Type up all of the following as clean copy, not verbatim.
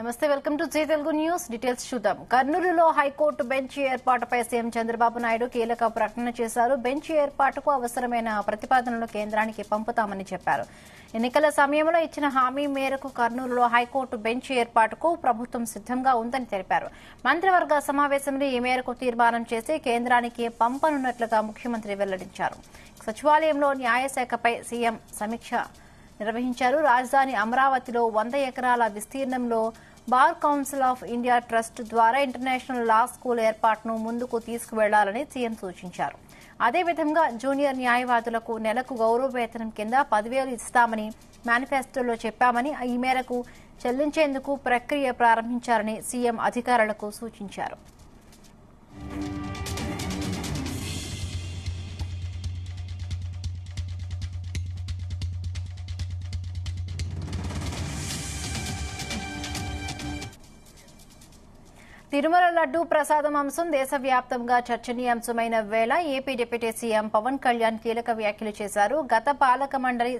నమస్తే, welcome to Zee Telugu news. Details చూద్దాం. కర్నూలులో హైకోర్టు బెంచ్ ఏర్పాటుపై సీఎం చంద్రబాబు నాయుడు కీలక ప్రకటన చేశారు. బెంచ్ ఏర్పాటుకు అవసరమైన ప్రతిపాదనలు కేంద్రానికి పంపుతామని చెప్పారు. ఎన్నికల సమయంలో ఇచ్చిన హామీ మేరకు కర్నూలులో హైకోర్టు బెంచ్ ఏర్పాటుకు ప్రభుత్వం సిద్దంగా ఉందని తెలిపారు. మంత్రివర్గ సమావేశంలో ఈ మేరకు తీర్మానం చేసి కేంద్రానికి పంపనున్నట్లుగా ముఖ్యమంత్రి వెల్లడించారు. సచివాలయంలో న్యాయశాఖపై సీఎం సమీక్ష నిర్వహించారు. రాజధాని అమరావతిలో 100 ఎకరాల విస్తీర్ణంలో bar council of India trust ద్వారా ఇంటర్నేషనల్ లా స్కూల్ ఏర్పాటును ముందుకు తీసుకువెళ్లాలని సీఎం సూచించారు. అదేవిధంగా జూనియర్ న్యాయవాదులకు నెలకు గౌరవ వేతనం కింద 10,000 ఇస్తామని మేనిఫెస్టోలో చెప్పామని, ఈ మేరకు చెల్లించేందుకు ప్రక్రియ ప్రారంభించాలని సీఎం అధికారులకు సూచించారు. తిరుమల లడ్డూ ప్రసాదం అంశం దేశవ్యాప్తంగా చర్చనీయాంశమైన వేళ AP deputy CM Pawan Kalyan కీలక వ్యాఖ్యలు చేశారు. గత పాలక మండలి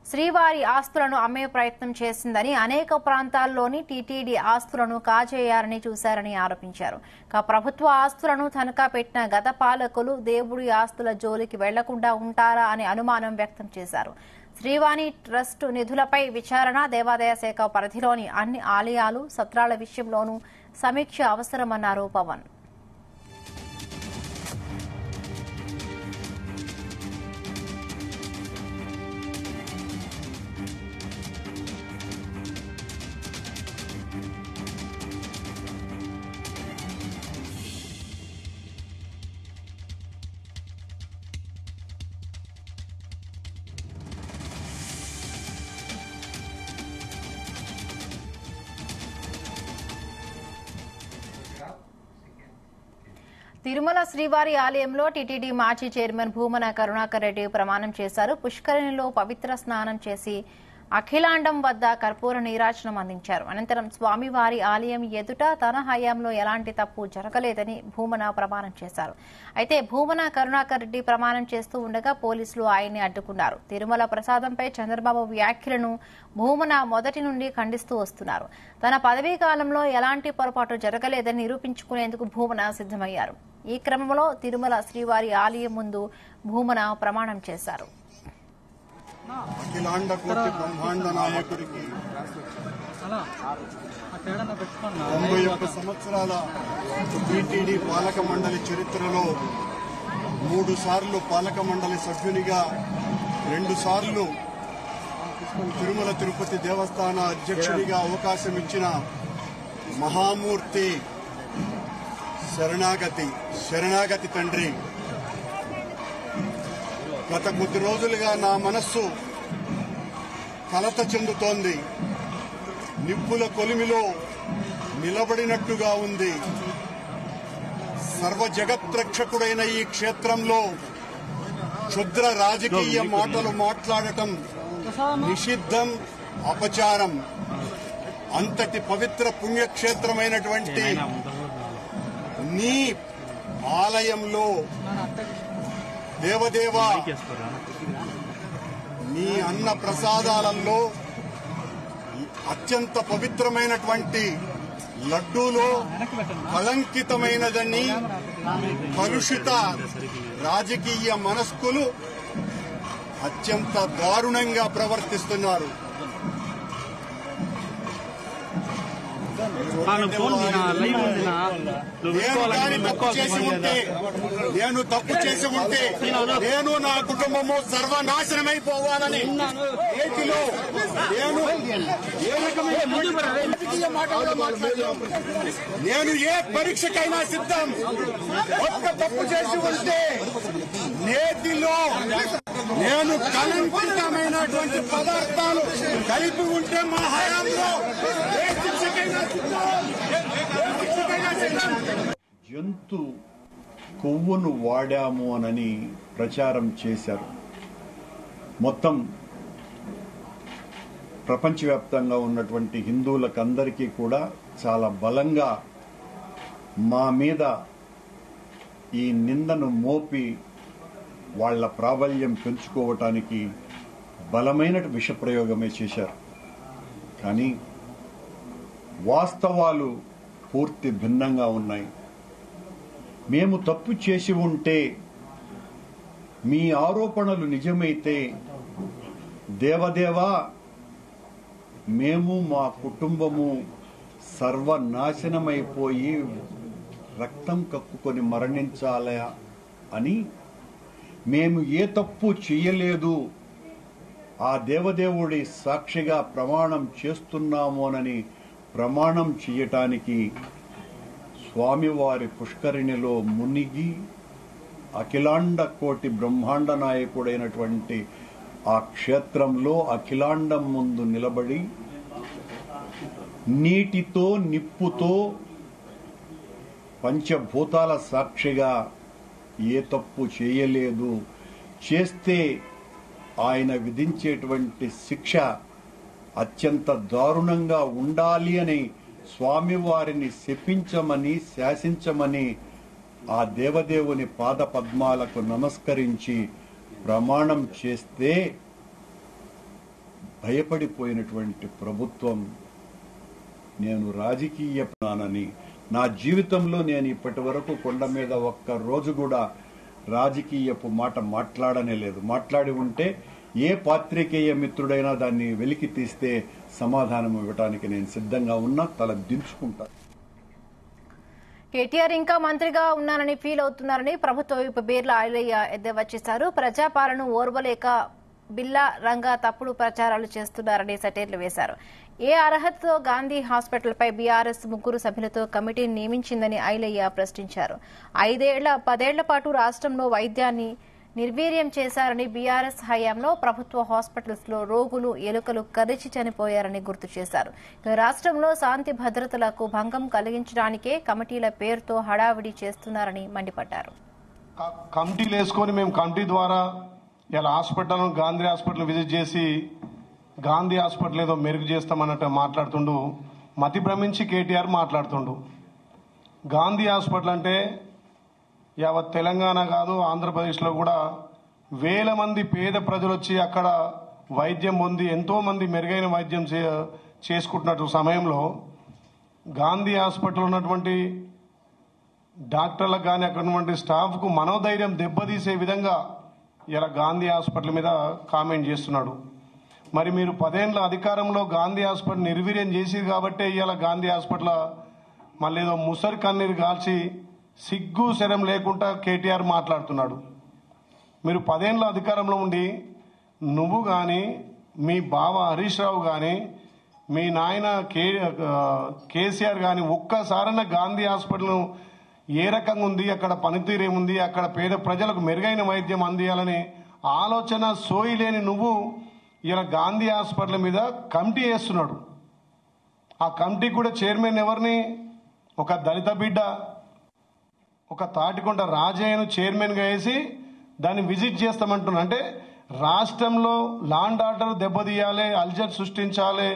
శ్రీవారి ఆస్తులను అమ్మే ప్రయత్నం చేసిందని, అనేక ప్రాంతాల్లోని టీటీడీ ఆస్తులను కాజేయాలని చూశారని ఆరోపించారు. ప్రభుత్వ ఆస్తులను తనఖా పెట్టిన గత పాలకులు దేవుడి ఆస్తుల జోలికి వెళ్లకుండా ఉంటారా అని అనుమానం వ్యక్తం చేశారు. శ్రీవాణి ట్రస్టు నిధులపై విచారణ, దేవాదాయ శాఖ పరిధిలోని అన్ని ఆలయాలు, సత్రాల విషయంలోనూ సమీక్ష అవసరమన్నారు పవన్. తిరుమల శ్రీవారి ఆలయంలో టీటీడీ మాజీ చైర్మన్ భూమన కరుణాకర్ రెడ్డి ప్రమాణం చేశారు. పుష్కరిణిలో పవిత్ర స్నానం చేసి అఖిలాండం వద్ద కర్పూర నీరాజనం అందించారు. అనంతరం స్వామివారి ఆలయం ఎదుట తన హయాంలో ఎలాంటి తప్పు జరగలేదని భూమన ప్రమాణం చేశారు. అయితే భూమన కరుణాకర్ రెడ్డి ప్రమాణం చేస్తూ ఉండగా పోలీసులు ఆయన్ని అడ్డుకున్నారు. తిరుమల ప్రసాదంపై చంద్రబాబు వ్యాఖ్యలను భూమన మొదటి నుండి ఖండిస్తూ వస్తున్నారు. తన పదవీ కాలంలో ఎలాంటి పొరపాటు జరగలేదని నిరూపించుకునేందుకు భూమన సిద్దమయ్యారు. ఈ క్రమంలో తిరుమల శ్రీవారి ఆలయం ముందు భూమన ప్రమాణం చేశారు. అఖిలాండ కోటి బ్రహ్మాండ నాయకుడికి 91 సంవత్సరాల టీటీడీ పాలక మండలి చరిత్రలో 3 సార్లు పాలక మండలి సభ్యునిగా, 2 సార్లు తిరుమల తిరుపతి దేవస్థాన అధ్యక్షుడిగా అవకాశం ఇచ్చిన మహామూర్తి శరణాగతి తండ్రి, గత కొద్ది రోజులుగా నా మనస్సు కలత చెందుతోంది. నిప్పుల కొలిమిలో నిలబడినట్టుగా ఉంది. సర్వ జగత్రక్షకుడైన ఈ క్షేత్రంలో క్షుద్ర రాజకీయ మాటలు మాట్లాడటం నిషిద్ధం, అపచారం. అంతటి పవిత్ర పుణ్యక్షేత్రమైనటువంటి నీ ఆలయంలో దేవదేవా, నీ అన్న ప్రసాదాలలో అత్యంత పవిత్రమైనటువంటి లడ్డూలో కళంకితమైనదని కలుషిత రాజకీయ మనస్కులు అత్యంత దారుణంగా ప్రవర్తిస్తున్నారు. నేను తప్పు చేసి ఉంటే నేను నా కుటుంబము సర్వనాశనమైపోవాలని ఏటిలో నేను ఏ పరీక్షకైనా సిద్ధం. ఒక్క తప్పు చేసి ఉంటే నేతిలో నేను కలంకితమైనటువంటి పదార్థాలు కలిపి ఉంటే మా హయాంలో జంతు కొవ్వును వాడాము అనని ప్రచారం చేశారు. మొత్తం ప్రపంచవ్యాప్తంగా ఉన్నటువంటి హిందువులకందరికీ కూడా చాలా బలంగా మా మీద ఈ నిందను మోపి వాళ్ల ప్రాబల్యం పెంచుకోవటానికి బలమైన విషప్రయోగమే చేశారు. కానీ వాస్తవాలు పూర్తి భిన్నంగా ఉన్నాయి. మేము తప్పు చేసి ఉంటే, మీ ఆరోపణలు నిజమైతే, దేవదేవా మేము మా కుటుంబము సర్వనాశనమైపోయి రక్తం కక్కుకొని మరణించాలా అని, మేము ఏ తప్పు చేయలేదు, ఆ దేవదేవుడి సాక్షిగా ప్రమాణం చేస్తున్నామోనని ప్రమాణం చేయటానికి స్వామివారి పుష్కరిణిలో మునిగి అఖిలాండ కోటి బ్రహ్మాండ నాయకుడైనటువంటి ఆ క్షేత్రంలో అఖిలాండం ముందు నిలబడి నీటితో నిప్పుతో పంచభూతాల సాక్షిగా ఏ తప్పు చేయలేదు, చేస్తే ఆయన విధించేటువంటి శిక్ష అత్యంత దారుణంగా ఉండాలి అని స్వామివారిని శపించమని శాసించమని ఆ దేవదేవుని పాద పద్మాలకు నమస్కరించి ప్రమాణం చేస్తే భయపడిపోయినటువంటి ప్రభుత్వం నేను రాజకీయనని, నా జీవితంలో నేను ఇప్పటి వరకు కొండ మీద ఒక్క రోజు కూడా రాజకీయపు మాట మాట్లాడనే లేదు. మాట్లాడి ఉంటే ఏ పాత్రికేయ మిత్రుడైనా దాన్ని వెలికి తీస్తే సమాధానం ఇవ్వడానికి నేను సిద్ధంగా ఉన్నా, తల దించుకుంటా. కేటీఆర్ ఇంకా మంత్రిగా ఉన్నానని ఫీల్ అవుతున్నారని ప్రభుత్వ వైపు బీర్ల ఐలయ్య ఎద్దేవా చేశారు. ప్రజాపాలన ఓర్వలేక బిల్లా రంగా తప్పుడు ప్రచారాలు చేస్తున్నారని సెటైర్లు వేశారు. ఏ అర్హతతో గాంధీ హాస్పిటల్పై బీఆర్ఎస్ 3 సభ్యులతో కమిటీని నియమించిందని ఐలయ్య ప్రశ్నించారు. 10 పాటు రాష్ట్రంలో వైద్యాన్ని నిర్వీర్యం చేశారని, బీఆర్ఎస్ హయాంలో ప్రభుత్వ హాస్పిటల్స్ లో రోగులు ఎలుకలు కరిచి చనిపోయారని గుర్తు చేశారు. రాష్ట్రంలో శాంతి భద్రతలకు భంగం కలిగించడానికే కమిటీల పేరుతో హడావిడి చేస్తున్నారని మండిపడ్డారు. కమిటీలు వేసుకొని మేము కమిటీ ద్వారా ఇలా హాస్పిటల్ గాంధీ హాస్పిటల్ విజిట్ చేసి గాంధీ హాస్పిటల్ ఏదో మెరుగు చేస్తామన్నట్టు మాట్లాడుతుండు. మతి భ్రమించి కేటీఆర్ మాట్లాడుతుండు. గాంధీ హాస్పిటల్ అంటే యావత్ తెలంగాణ కాదు, ఆంధ్రప్రదేశ్లో కూడా వేల మంది పేద ప్రజలు వచ్చి అక్కడ వైద్యం పొంది ఎంతో మంది మెరుగైన వైద్యం చేసుకుంటున్నట్టు సమయంలో గాంధీ హాస్పిటల్ ఉన్నటువంటి డాక్టర్లకు కానీ అక్కడ ఉన్నటువంటి స్టాఫ్కు మనోధైర్యం దెబ్బతీసే విధంగా ఇలా గాంధీ హాస్పిటల్ మీద కామెంట్ చేస్తున్నాడు. మరి మీరు 10 ఏళ్ల అధికారంలో గాంధీ హాస్పిటల్ నిర్వీర్యం చేసి కాబట్టే ఇవాళ గాంధీ హాస్పిటల్ మళ్ళీ ఏదో ముసరి కన్నీరు కాల్చి సిగ్గు శరం లేకుండా కేటీఆర్ మాట్లాడుతున్నాడు. మీరు 10 ఏళ్ల అధికారంలో ఉండి నువ్వు కానీ మీ బావ హరీష్ రావు కానీ మీ నాయన కేసీఆర్ కానీ ఒక్కసారైనా గాంధీ హాస్పిటల్ ఏ రకంగా ఉంది, అక్కడ పనితీరు ఏముంది, అక్కడ పేద ప్రజలకు మెరుగైన వైద్యం అందియాలని ఆలోచన సోయి లేని నువ్వు ఇలా గాంధీ హాస్పిటల్ మీద కమిటీ వేస్తున్నాడు. ఆ కమిటీ కూడా చైర్మన్ ఎవరిని, ఒక దళిత బిడ్డ, ఒక తాటికొండ రాజయ్యను చైర్మన్గా వేసి దాన్ని విజిట్ చేస్తామంటున్నా. అంటే రాష్ట్రంలో లాండ్ ఆర్డర్ దెబ్బతీయాలి, అల్జర్ సృష్టించాలి,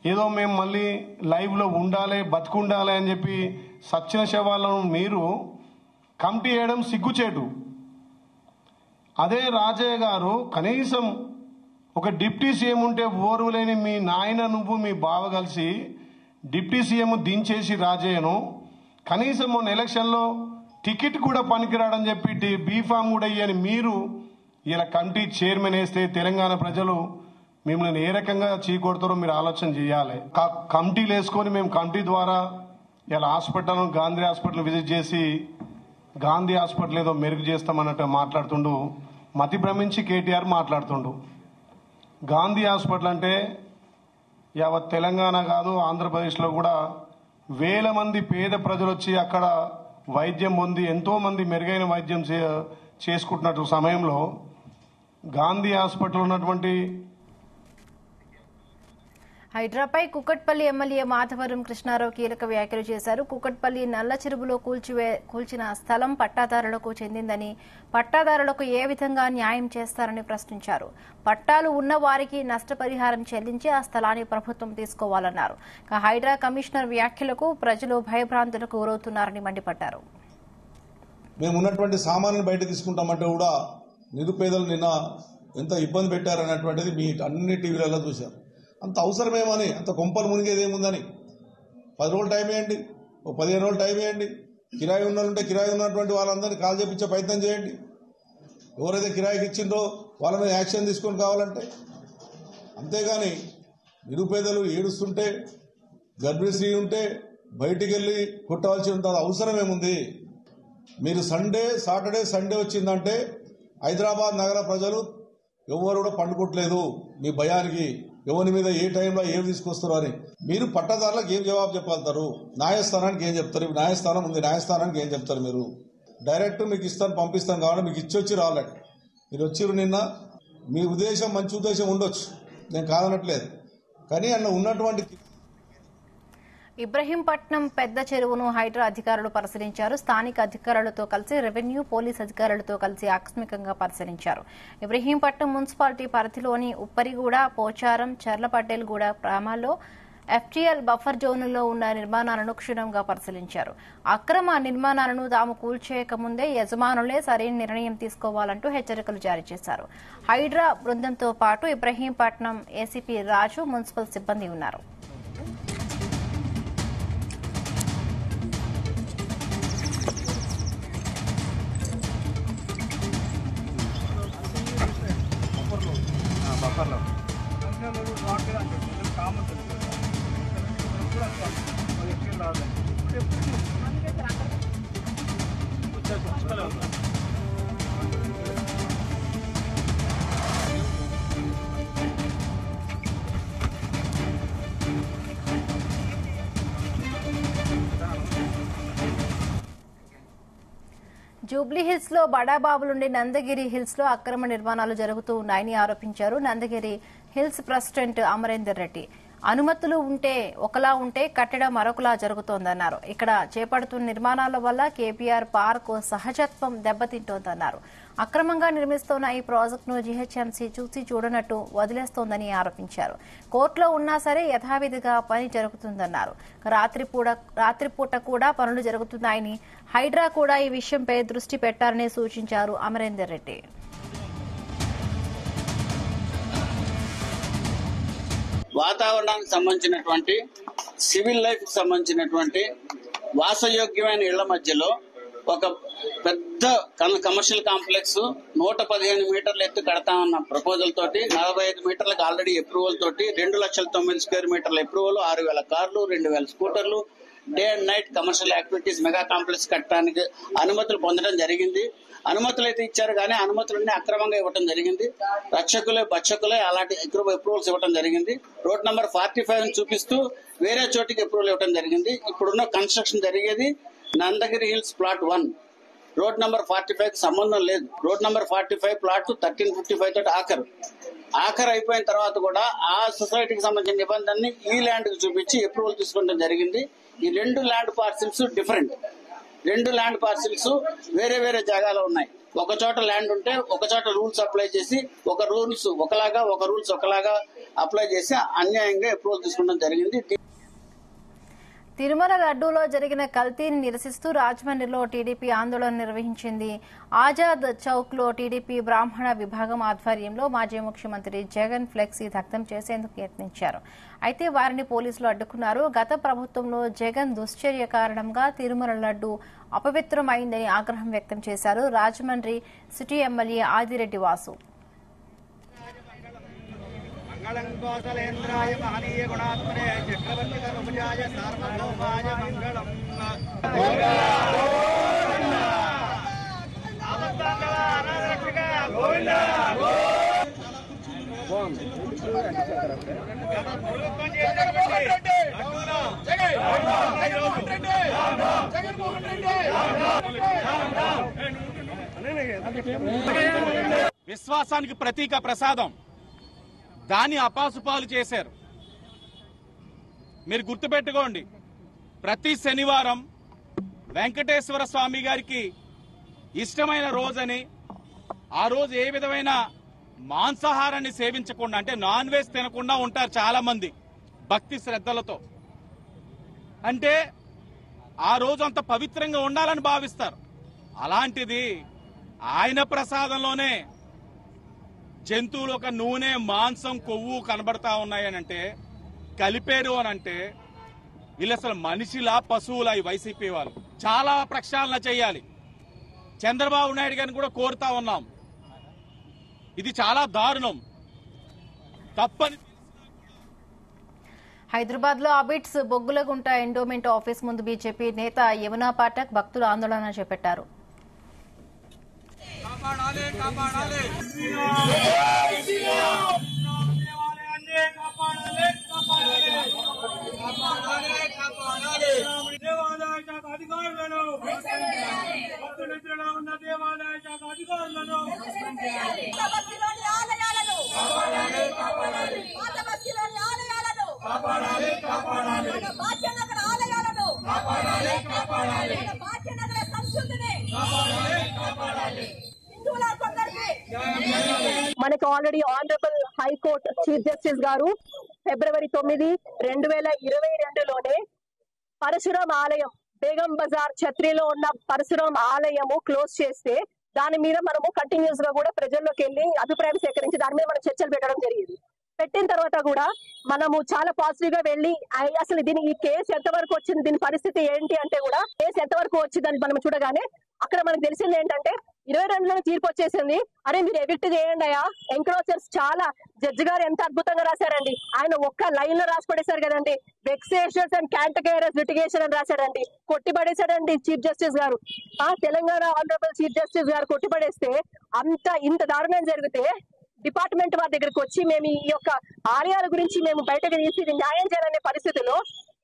ఏదో మేము మళ్ళీ లైవ్లో ఉండాలి, బతుకుండాలి అని చెప్పి సచ్చిన శవాలను మీరు కమిటీ వేయడం సిగ్గుచేటు. అదే రాజయ్య గారు కనీసం ఒక డిప్టీ సీఎం ఉంటే ఓర్వలేని మీ నాయన నువ్వు మీ బావ కలిసి డిప్టీ సీఎం దించేసి రాజయ్యను కనీసం మొన్న ఎలక్షన్లో టికెట్ కూడా పనికిరాడని చెప్పి బీఫామ్ కూడా ఇయ్యని మీరు ఇలా కమిటీ చైర్మన్ వేస్తే తెలంగాణ ప్రజలు మిమ్మల్ని ఏ రకంగా చీకొడతారో మీరు ఆలోచన చేయాలి. కమిటీలు వేసుకొని మేము కమిటీ ద్వారా ఇలా హాస్పిటల్ గాంధీ హాస్పిటల్ విజిట్ చేసి గాంధీ హాస్పిటల్ ఏదో మెరుగు చేస్తామన్నట్టు మాట్లాడుతుండు. మతి భ్రమించి కేటీఆర్ మాట్లాడుతుండు. గాంధీ హాస్పిటల్ అంటే యావత్ తెలంగాణ కాదు, ఆంధ్రప్రదేశ్లో కూడా వేల మంది పేద ప్రజలు వచ్చి అక్కడ వైద్యం పొంది ఎంతో మంది మెరుగైన వైద్యం చేసుకుంటున్నట్టు సమయంలో గాంధీ హాస్పిటల్ ఉన్నటువంటి హైడ్రాపై కుకట్పల్లి ఎమ్మెల్యే మాధవరం కృష్ణారావు కీలక వ్యాఖ్యలు చేశారు. కుకట్పల్లి నల్ల చెరువులో కూల్చిన స్థలం పట్టాదారులకు చెందిందని, పట్టాదారులకు ఏ విధంగా న్యాయం చేస్తారని ప్రశ్నించారు. పట్టాలు ఉన్న వారికి నష్టపరిహారం చెల్లించి ఆ స్థలాన్ని ప్రభుత్వం తీసుకోవాలన్నారు. హైడ్రా కమిషనర్ వ్యాఖ్యలకు ప్రజలు భయభ్రాంతులకు గురవుతున్నారని మండిపడ్డారు. మేము ఉన్నటువంటి సామాన్లు బయట తీసుకుంటామంటే కూడా నిరుపేదలు నిన్న ఎంత ఇబ్బంది పెట్టారనేటువంటిది మీ అన్ని టీవీలలో చూశారు. అంత అవసరమేమని, అంత కొంపలు మునిగేదేముందని 10 రోజులు టైం ఇవ్వండి, 15 రోజులు టైం ఇవ్వండి. కిరాయి ఉన్నట్టుంటే కిరాయి ఉన్నటువంటి వాళ్ళందరినీ కాల్ చేపించే ప్రయత్నం చేయండి. ఎవరైతే కిరాయికి ఇచ్చిందో వాళ్ళ మీద యాక్షన్ తీసుకొని కావాలంటే. అంతేగాని నిరుపేదలు ఏడుస్తుంటే, గర్భిణీ స్త్రీ ఉంటే బయటికి వెళ్ళి కొట్టవలసిన అవసరం ఏముంది? మీరు సాటర్డే సండే వచ్చిందంటే హైదరాబాద్ నగర ప్రజలు ఎవరు కూడా పండుకోవట్లేదు. మీ భయానికి ఎవరి మీద ఏ టైంలో ఏం తీసుకొస్తారు అని మీరు పట్టదారులకు ఏం జవాబు చెప్పగలుగుతారు? న్యాయస్థానానికి ఏం చెప్తారు? న్యాయస్థానం ఉంది, న్యాయస్థానానికి ఏం చెప్తారు? మీరు డైరెక్ట్ మీకు ఇస్తాను పంపిస్తాను కాబట్టి మీకు ఇచ్చొచ్చి రావాలండి. మీరు వచ్చిరు నిన్న, మీ ఉద్దేశం మంచి ఉద్దేశం ఉండొచ్చు, నేను కాదనట్లేదు. కానీ అన్న ఉన్నటువంటి ఇబ్రహీంపట్నం పెద్ద చెరువును హైడ్రా అధికారులు పరిశీలించారు. స్థానిక అధికారులతో కలిసి రెవెన్యూ, పోలీస్ అధికారులతో కలిసి ఆకస్మికంగా పరిశీలించారు. ఇబ్రహీంపట్నం మున్సిపాలిటీ పరిధిలోని ఉప్పరిగూడ, పోచారం, చర్లపట్టేల్గూడ గ్రామాల్లో ఎఫ్టీఎల్ బఫర్ జోన్లో ఉన్న నిర్మాణాలను క్షుణ్ణంగా పరిశీలించారు. అక్రమ నిర్మాణాలను తాము కూల్చేయకముందే యజమానులే సరైన నిర్ణయం తీసుకోవాలంటూ హెచ్చరికలు జారీ చేశారు. హైడ్రా బృందంతో పాటు ఇబ్రహీంపట్నం ఏసీపీ రాజు, మున్సిపల్ సిబ్బంది ఉన్నారు. జూబ్లీహిల్స్ లో బడాబాబు నుండి నందగిరి హిల్స్ లో అక్రమ నిర్మాణాలు జరుగుతూ ఉన్నాయని ఆరోపించారు నందగిరి హిల్స్ ప్రెసిడెంట్ అమరేందర్ రెడ్డి. అనుమతులు ఒకలా ఉంటే కట్టడం మరొకలా జరుగుతోందన్నారు. ఇక్కడ చేపడుతున్న నిర్మాణాల వల్ల కేపీఆర్ పార్క్ సహజత్వం దెబ్బతింటోందన్నారు. అక్రమంగా నిర్మిస్తున్న ఈ ప్రాజెక్టును జీహెచ్ఎంసీ చూసి చూడనట్టు వదిలేస్తోందని ఆరోపించారు. కోర్టులో ఉన్నా సరే యథావిధిగా పని జరుగుతుందన్నారు. రాత్రిపూట కూడా పనులు జరుగుతున్నాయని, హైడ్రా కూడా ఈ విషయంపై దృష్టి పెట్టాలని సూచించారు అమరేందర్ రెడ్డి. వాతావరణానికి సంబంధించినటువంటి, సివిల్ లైఫ్ కి సంబంధించినటువంటి వాసయోగ్యమైన ఇళ్ల మధ్యలో ఒక పెద్ద కమర్షియల్ కాంప్లెక్స్ 115 మీటర్ల ఎత్తు కడతామన్న ప్రపోజల్ తోటి 45 మీటర్లకు ఆల్రెడీ అప్రూవల్ తోటి 2,09,000 స్క్వేర్ మీటర్ల అప్రూవల్, 6,000 కార్లు, 2,000 స్కూటర్లు, day and night commercial activities mega complex కట్టడానికి అనుమతులు పొందడం జరిగింది. అనుమతులు అయితే ఇచ్చారు కానీ అనుమతులన్నీ అక్రమంగా ఇవ్వడం జరిగింది. బచ్చకులే అలాంటి అప్రూవల్స్ ఇవ్వడం జరిగింది. రోడ్ నంబర్ 45 చూపిస్తూ వేరే చోటికి అప్రూవల్ ఇవ్వడం జరిగింది. ఇప్పుడున్న కన్స్ట్రక్షన్ జరిగేది Nandagiri hills plot 1. Road number 45 కి సంబంధం లేదు. రోడ్ నంబర్ 45 ప్లాట్ 1355 తోటి ఆఖరు అయిపోయిన తర్వాత కూడా ఆ సొసైటీకి సంబంధించిన నిబంధనని ఈ ల్యాండ్ కు చూపించి అప్రూవల్ తీసుకోవడం జరిగింది. ఈ 2 land parcels different. 2 land parcels వేరే వేరే జాగాలో ఉన్నాయి. ఒక చోట ల్యాండ్ ఉంటే ఒక చోట రూల్స్ అప్లై చేసి ఒక రూల్స్ ఒకలాగా అప్లై చేసి అన్యాయంగా అప్రూవల్ తీసుకోవడం జరిగింది. తిరుమల లడ్డూలో జరిగిన కల్తీని నిరసిస్తూ రాజమండ్రిలో టీడీపీ ఆందోళన నిర్వహించింది. ఆజాద్ చౌక్ లో టీడీపీ బ్రాహ్మణ విభాగం ఆధ్వర్యంలో మాజీ ముఖ్యమంత్రి జగన్ ఫ్లెక్సీ దగ్ధం చేసేందుకు యత్నించారు. అయితే వారిని పోలీసులు అడ్డుకున్నారు. గత ప్రభుత్వంలో జగన్ దుశ్చర్య కారణంగా తిరుమల లడ్డూ అపవిత్రమైందని ఆగ్రహం వ్యక్తం చేశారు రాజమండ్రి సిటీ ఎమ్మెల్యే ఆదిరెడ్డి వాసు. మంగళం కోసలేంద్రాయ మహనీయ గుణాత్మనే చక్రవర్తి కనుజాయ సార్వభౌమాయ మంగళం. విశ్వాసానికి ప్రతీక ప్రసాదం, దాన్ని అపాసుపాలు చేశారు. మీరు గుర్తుపెట్టుకోండి, ప్రతి శనివారం వెంకటేశ్వర స్వామి గారికి ఇష్టమైన రోజని, ఆ రోజు ఏ విధమైన మాంసాహారాన్ని సేవించకుండా, అంటే నాన్ వెజ్ తినకుండా ఉంటారు చాలా మంది భక్తి శ్రద్ధలతో. అంటే ఆ రోజు అంత పవిత్రంగా ఉండాలని భావిస్తారు. అలాంటిది ఆయన ప్రసాదంలోనే జంతువులు ఒక నూనె, మాంసం, కొవ్వు కనబడతా ఉన్నాయనంటే, కలిపేరు అనంటే వీళ్ళు అసలు మనిషిలా పశువులా ఈ వైసీపీ వాళ్ళు. చాలా ప్రక్షాళన చేయాలి. చంద్రబాబు నాయుడు గారిని కూడా కోరుతా ఉన్నాం. ఇది చాలా దారుణం, తప్పని. హైదరాబాద్ లో అబిట్స్ బొగ్గులగుంట ఎండోమెంట్ ఆఫీస్ ముందు బీజేపీ నేత యమునా పాఠక్ భక్తులు ఆందోళన చేపట్టారు. మనకి already honourable high court chief justice గారు ఫిబ్రవరి 9, 2022లోనే పరశురాం ఆలయం బేగం బజార్ ఛత్రిలో ఉన్న పరశురాం ఆలయము క్లోజ్ చేస్తే దాని మీద మనము కంటిన్యూస్ గా కూడా ప్రజల్లోకి వెళ్ళి అభిప్రాయం సేకరించి దాని మీద మనం చర్చలు పెట్టడం జరిగింది. పెట్టిన తర్వాత కూడా మనము చాలా పాజిటివ్ గా వెళ్ళి అసలు ఈ కేసు ఎంతవరకు వచ్చింది, దీని పరిస్థితి ఏంటి అంటే కూడా కేసు ఎంతవరకు వచ్చిందని మనం చూడగానే అక్కడ మనకు తెలిసింది ఏంటంటే 22లో తీర్పు వచ్చేసింది. అరే మీరు ఎవిక్ట్ చేయండి అయ్యా, ఎంక్రోచర్స్ చాలా జడ్జి గారు ఎంత అద్భుతంగా రాశారండి. ఆయన ఒక్క లైన్ లో రాసి పడేశారు కదండి, వెక్సేషన్స్ అండ్ క్యాంటకేరస్ లిటిగేషన్ అని రాశాడండి, కొట్టిపడేశాడండి చీఫ్ జస్టిస్ గారు. తెలంగాణ ఆనరబుల్ చీఫ్ జస్టిస్ గారు కొట్టిపడేస్తే ఇంత దారుణం జరిగితే డిపార్ట్మెంట్ వారి దగ్గరికి వచ్చి మేము ఈ యొక్క ఆలయాల గురించి మేము బయటకు తీసి న్యాయం చేయాలనే పరిస్థితిలో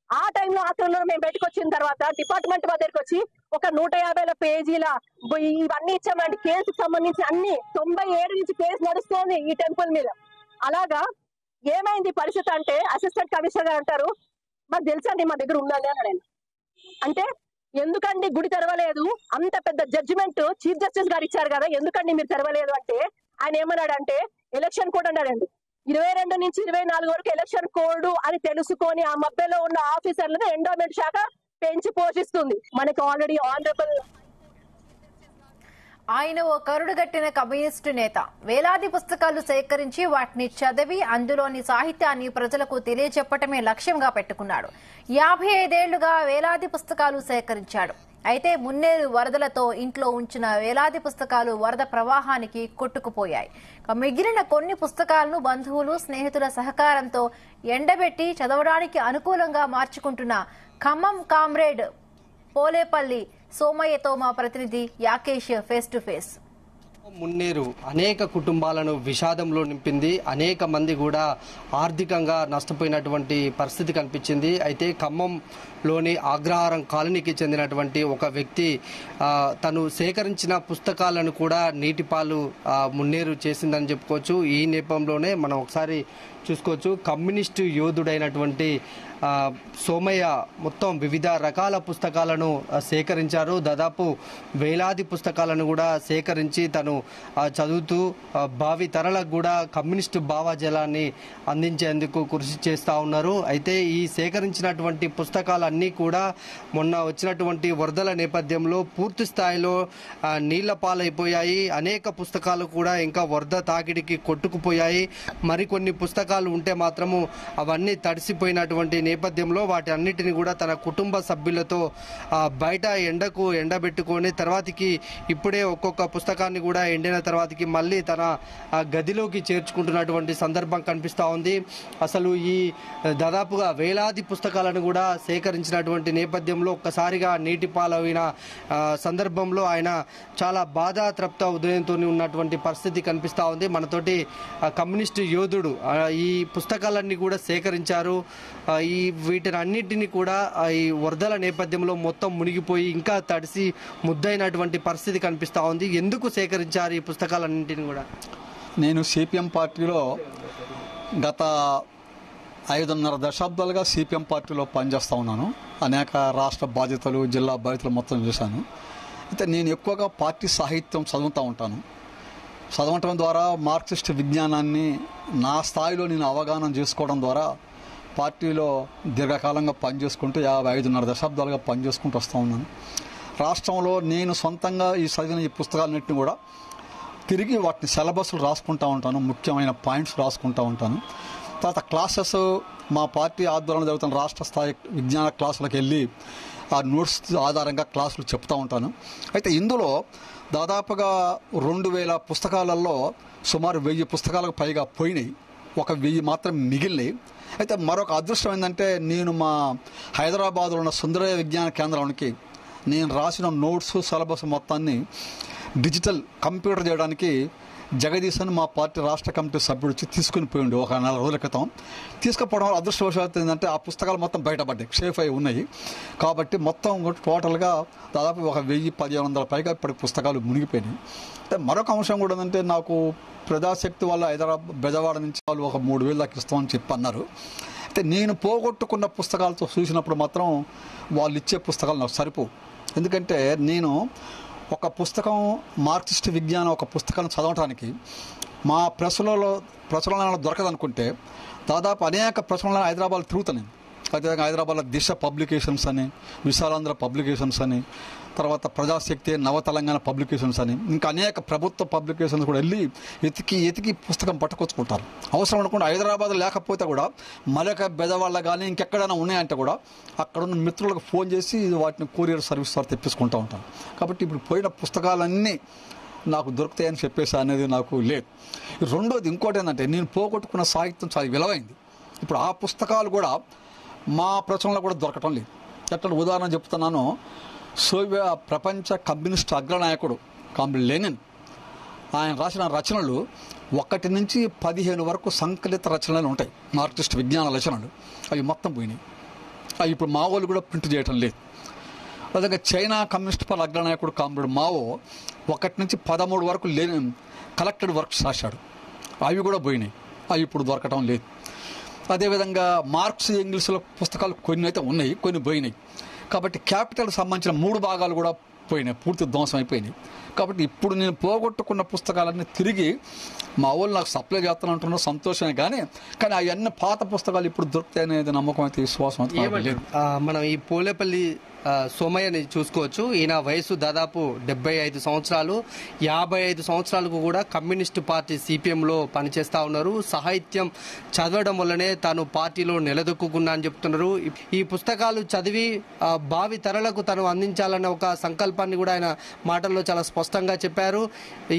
ఆ టైంలో మేము బయటకు వచ్చిన తర్వాత డిపార్ట్మెంట్ వారి దగ్గరికి వచ్చి ఒక 150 పేజీల ఇవన్నీ ఇచ్చామండి. కేసుకు సంబంధించి అన్ని 97 నుంచి కేసు నడుస్తోంది ఈ టెంపుల్ మీద. అలాగా ఏమైంది పరిస్థితి అంటే అసిస్టెంట్ కమిషనర్ గారు అంటారు మాకు తెలుసండి మా దగ్గర ఉందండి అన్నాడు. అంటే ఎందుకండి గుడి తెరవలేదు, అంత పెద్ద జడ్జిమెంట్ చీఫ్ జస్టిస్ గారు ఇచ్చారు కదా, ఎందుకండి మీరు తెరవలేదు అంటే ఆయన ఏమన్నాడంటే ఎలక్షన్ కోడ్ అన్నాడండి. 22 నుంచి 24 వరకు ఎలక్షన్ కోడ్ అని తెలుసుకొని ఆ మధ్యలో ఉన్న ఆఫీసర్లను ఎండోమెంట్ శాఖ పెంచి పోషిస్తుంది. మనకి ఆల్రెడీ ఆనరబుల్ ఆయన ఓ కరుడుగట్టిన కమ్యూనిస్టు నేత. వేలాది పుస్తకాలు సేకరించి వాటిని చదివి అందులోని సాహిత్యాన్ని ప్రజలకు తెలియచెప్పటమే లక్ష్యంగా పెట్టుకున్నాడు. 55 ఏళ్లుగా వేలాది పుస్తకాలు సేకరించాడు. అయితే మున్నేరు వరదలతో ఇంట్లో ఉంచిన వేలాది పుస్తకాలు వరద ప్రవాహానికి కొట్టుకుపోయాయి. మిగిలిన కొన్ని పుస్తకాలను బంధువులు, స్నేహితుల సహకారంతో ఎండబెట్టి చదవడానికి అనుకూలంగా మార్చుకుంటున్న ఖమ్మం కామ్రేడ్ పోలేపల్లి సోమయ్యతో మా ప్రతినిధి Yakesh face to face. Munneru అనేక కుటుంబాలను విషాదంలో నింపింది. అనేక మంది కూడా ఆర్థికంగా నష్టపోయినటువంటి పరిస్థితి కనిపించింది. అయితే ఖమ్మంలోని అగ్రహారం కాలనీకి చెందినటువంటి ఒక వ్యక్తి తను సేకరించిన పుస్తకాలను కూడా నీటిపాలు మున్నేరు చేసిందని చెప్పుకోవచ్చు. ఈ నేపథ్యంలోనే మనం ఒకసారి చూసుకోవచ్చు, కమ్యూనిస్టు యోధుడైనటువంటి సోమయ్య మొత్తం వివిధ రకాల పుస్తకాలను సేకరించారు. దాదాపు వేలాది పుస్తకాలను కూడా సేకరించి తను చదువుతూ భావి తరాలకు కూడా కమ్యూనిస్టు భావజాలాన్ని అందించేందుకు కృషి చేస్తూ ఉన్నారు. అయితే ఈ సేకరించినటువంటి పుస్తకాలన్నీ కూడా మొన్న వచ్చినటువంటి వరదల నేపథ్యంలో పూర్తి స్థాయిలో నీళ్ల పాలైపోయాయి. అనేక పుస్తకాలు కూడా ఇంకా వరద తాకిడికి కొట్టుకుపోయాయి. మరికొన్ని పుస్తకాలు ఉంటే మాత్రము అవన్నీ తడిసిపోయినటువంటి నేపథ్యంలో వాటి అన్నిటిని కూడా తన కుటుంబ సభ్యులతో బయట ఎండకు ఎండబెట్టుకొని తర్వాతకి ఇప్పుడే ఒక్కొక్క పుస్తకాన్ని కూడా ఎండిన తర్వాతకి మళ్ళీ తన గదిలోకి చేర్చుకుంటున్నటువంటి సందర్భం కనిపిస్తూ ఉంది. అసలు ఈ దాదాపుగా వేలాది పుస్తకాలను కూడా సేకరించినటువంటి నేపథ్యంలో ఒక్కసారిగా నీటి పాలైన సందర్భంలో ఆయన చాలా బాధాతృప్త ఉదయంతో ఉన్నటువంటి పరిస్థితి కనిపిస్తూ ఉంది. మనతోటి కమ్యూనిస్టు యోధుడు ఈ పుస్తకాలన్నీ కూడా సేకరించారు. ఈ వీటిని అన్నింటినీ కూడా ఈ వరదల నేపథ్యంలో మొత్తం మునిగిపోయి ఇంకా తడిసి ముద్దైనటువంటి పరిస్థితి కనిపిస్తూ ఉంది. ఎందుకు సేకరించారు ఈ పుస్తకాలన్నింటినీ కూడా? నేను సిపిఎం పార్టీలో గత 5.5 దశాబ్దాలుగా సిపిఎం పార్టీలో పనిచేస్తూ ఉన్నాను. అనేక రాష్ట్ర బాధ్యతలు, జిల్లా బాధ్యతలు మొత్తం చూశాను. అయితే నేను ఎక్కువగా పార్టీ సాహిత్యం చదువుతూ ఉంటాను. చదవటం ద్వారా మార్క్సిస్ట్ విజ్ఞానాన్ని నా స్థాయిలో నేను అవగాహన చేసుకోవడం ద్వారా పార్టీలో దీర్ఘకాలంగా పనిచేసుకుంటూ 5.5 దశాబ్దాలుగా పనిచేసుకుంటూ వస్తూ ఉన్నాను. రాష్ట్రంలో నేను సొంతంగా ఈ చదివిన ఈ పుస్తకాలన్నింటినీ కూడా తిరిగి వాటిని సిలబస్లు రాసుకుంటూ ఉంటాను. ముఖ్యమైన పాయింట్స్ రాసుకుంటూ ఉంటాను. తర్వాత క్లాసెస్ మా పార్టీ ఆధ్వర్యంలో జరుగుతున్న రాష్ట్ర స్థాయి విజ్ఞాన క్లాసులకు వెళ్ళి ఆ నోట్స్ ఆధారంగా క్లాసులు చెప్తూ ఉంటాను. అయితే ఇందులో దాదాపుగా 2000 పుస్తకాలలో సుమారు 1000 పుస్తకాలకు పైగా పోయినాయి, 1000 మాత్రం మిగిలినాయి. అయితే మరొక అదృష్టం ఏంటంటే నేను మా హైదరాబాద్లో ఉన్న సుందరయ్య విజ్ఞాన కేంద్రానికి నేను రాసిన నోట్స్ సిలబస్ మొత్తాన్ని డిజిటల్ కంప్యూటర్ చేయడానికి జగదీశ్ అని మా పార్టీ రాష్ట్ర కమిటీ సభ్యుడు వచ్చి తీసుకుని పోయిండు ఒక 4 రోజుల క్రితం. తీసుకుపోవడం వల్ల అదృష్టవశాత్తు ఏంటంటే ఆ పుస్తకాలు మొత్తం బయటపడ్డాయి, సేఫ్ అయి ఉన్నాయి. కాబట్టి మొత్తం టోటల్గా దాదాపు 1000-1500 పైగా ఇప్పటికి పుస్తకాలు మునిగిపోయినాయి. అయితే మరొక అంశం కూడా ఏంటంటే నాకు ప్రజాశక్తి వల్ల హైదరాబాద్ బెజవాడ నుంచి వాళ్ళు ఒక 3000 దాకా ఇస్తామని చెప్పి అన్నారు. అయితే నేను పోగొట్టుకున్న పుస్తకాలతో చూసినప్పుడు మాత్రం వాళ్ళు ఇచ్చే పుస్తకాలు నాకు సరిపోవు. ఎందుకంటే నేను ఒక పుస్తకం మార్క్సిస్ట్ విజ్ఞానం ఒక పుస్తకాన్ని చదవడానికి మా ప్రచురణలో దొరకదనుకుంటే దాదాపు అనేక ప్రచురణలు హైదరాబాద్ తిరుగుతాను. అదేవిధంగా హైదరాబాద్లో దిశ పబ్లికేషన్స్ అని, విశాలాంధ్ర పబ్లికేషన్స్ అని, తర్వాత ప్రజాశక్తి, నవ తెలంగాణ పబ్లికేషన్స్ అని, ఇంకా అనేక ప్రభుత్వ పబ్లికేషన్స్ కూడా వెళ్ళి ఎతికి పుస్తకం పట్టుకొచ్చుకుంటారు. అవసరం అనుకుంటే హైదరాబాద్ లేకపోతే కూడా మరొక బెదవాళ్ళ కానీ ఇంకెక్కడైనా ఉన్నాయంటే కూడా అక్కడ ఉన్న మిత్రులకు ఫోన్ చేసి వాటిని కొరియర్ సర్వీస్ ద్వారా తెప్పించుకుంటూ ఉంటాను. కాబట్టి ఇప్పుడు పోయిన పుస్తకాలన్నీ నాకు దొరుకుతాయని చెప్పేసి అనేది నాకు లేదు. రెండోది ఇంకోటి ఏంటంటే నేను పోగొట్టుకున్న సాహిత్యం చాలా విలువైంది. ఇప్పుడు ఆ పుస్తకాలు కూడా మా ప్రచురణలో కూడా దొరకటం లేదు. ఎట్లా ఉదాహరణ చెప్తున్నాను, ప్రపంచ కమ్యూనిస్ట్ అగ్రనాయకుడు కామ్రేడ్ లెనిన్ ఆయన రాసిన రచనలు 1 నుంచి 15 వరకు సంకలిత రచనలు ఉంటాయి, మార్క్సిస్ట్ విజ్ఞాన రచనలు. అవి మొత్తం పోయినాయి. అవి ఇప్పుడు మావోలు కూడా ప్రింట్ చేయటం లేదు. అదేవిధంగా చైనా కమ్యూనిస్ట్ పార్టీ అగ్రనాయకుడు కామ్రేడ్ మావో 1 నుంచి 13 వరకు కలెక్టెడ్ వర్క్స్ రాశాడు. అవి కూడా పోయినాయి, అవి ఇప్పుడు దొరకటం లేదు. అదేవిధంగా మార్క్స్ ఇంగ్లీష్లో పుస్తకాలు కొన్ని అయితే ఉన్నాయి, కొన్ని పోయినాయి. కాబట్టి క్యాపిటల్కి సంబంధించిన 3 భాగాలు కూడా పోయినాయి, పూర్తి ధ్వంసం అయిపోయినాయి. కాబట్టి ఇప్పుడు నేను పోగొట్టుకున్న పుస్తకాలన్నీ తిరిగి మా వాళ్ళు నాకు సప్లై చేస్తానంటున్నా సంతోషమే, కానీ అవన్నీ పాత పుస్తకాలు ఇప్పుడు దొరుకుతాయి అనేది నమ్మకం అయితే విశ్వాసం అయితే లేదు. మనం ఈ పోలేపల్లి సోమయ్యని చూసుకోవచ్చు. ఈయన వయసు దాదాపు 75 సంవత్సరాలు. 55 సంవత్సరాలకు కూడా కమ్యూనిస్టు పార్టీ సిపిఎంలో పనిచేస్తా ఉన్నారు. సాహిత్యం చదవడం వల్లనే తాను పార్టీలో నిలదొక్కున్నా అని చెప్తున్నారు. ఈ పుస్తకాలు చదివి భావి తరాలకు తను అందించాలన్న ఒక సంకల్పాన్ని కూడా ఆయన మాటల్లో చాలా స్పష్టంగా చెప్పారు.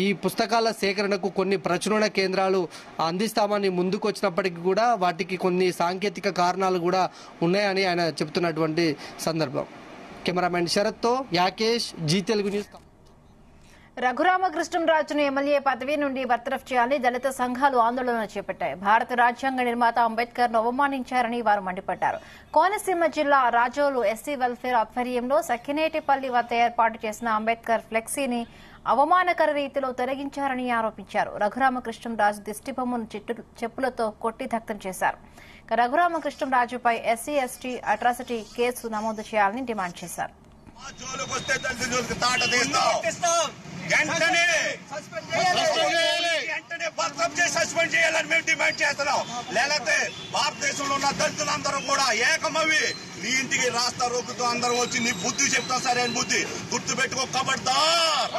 ఈ పుస్తకాల సేకరణకు కొన్ని ప్రచురణ కేంద్రాలు అందిస్తామని ముందుకు వచ్చినప్పటికీ కూడా వాటికి కొన్ని సాంకేతిక కారణాలు కూడా ఉన్నాయని ఆయన చెప్తున్నటువంటి సందర్భం. కెమెరామెన్ శరత్తో యాకేష్, జీ తెలుగు న్యూస్. రఘురామకృష్ణంరాజును ఎమ్మెల్యే పదవి నుండి బర్తరఫ్ చేయాలని దళిత సంఘాలు ఆందోళన చేపట్టాయి. భారత రాజ్యాంగ నిర్మాత అంబేద్కర్ ను అవమానించారని వారు మండిపడ్డారు. కోనసీమ జిల్లా రాజోలు ఎస్సీ వెల్ఫేర్ ఆధ్వర్యంలో సఖినేటిపల్లి వద్ద ఏర్పాటు చేసిన అంబేద్కర్ ఫ్లెక్సీని అవమానకర రీతిలో తొలగించారని ఆరోపించారు. రఘురామకృష్ణంరాజు దిష్టిబొమ్మను చెప్పులతో కొట్టి దగ్ధం చేశారు. రఘురామకృష్ణంరాజుపై ఎస్సీ ఎస్టీ అట్రాసిటీ కేసు నమోదు చేయాలని డిమాండ్ చేశారు. సస్పెండ్ చేయాలని మేము డిమాండ్ చేస్తున్నాం. లేకపోతే భారతదేశంలో ఉన్న దళితులందరూ కూడా ఏకమవి నీ ఇంటికి రాస్తా రోడ్డుతో అందరం వచ్చి నీ బుద్ధి చెప్తాం, సరైన బుద్ధి గుర్తు పెట్టుకో. కబడ్దార్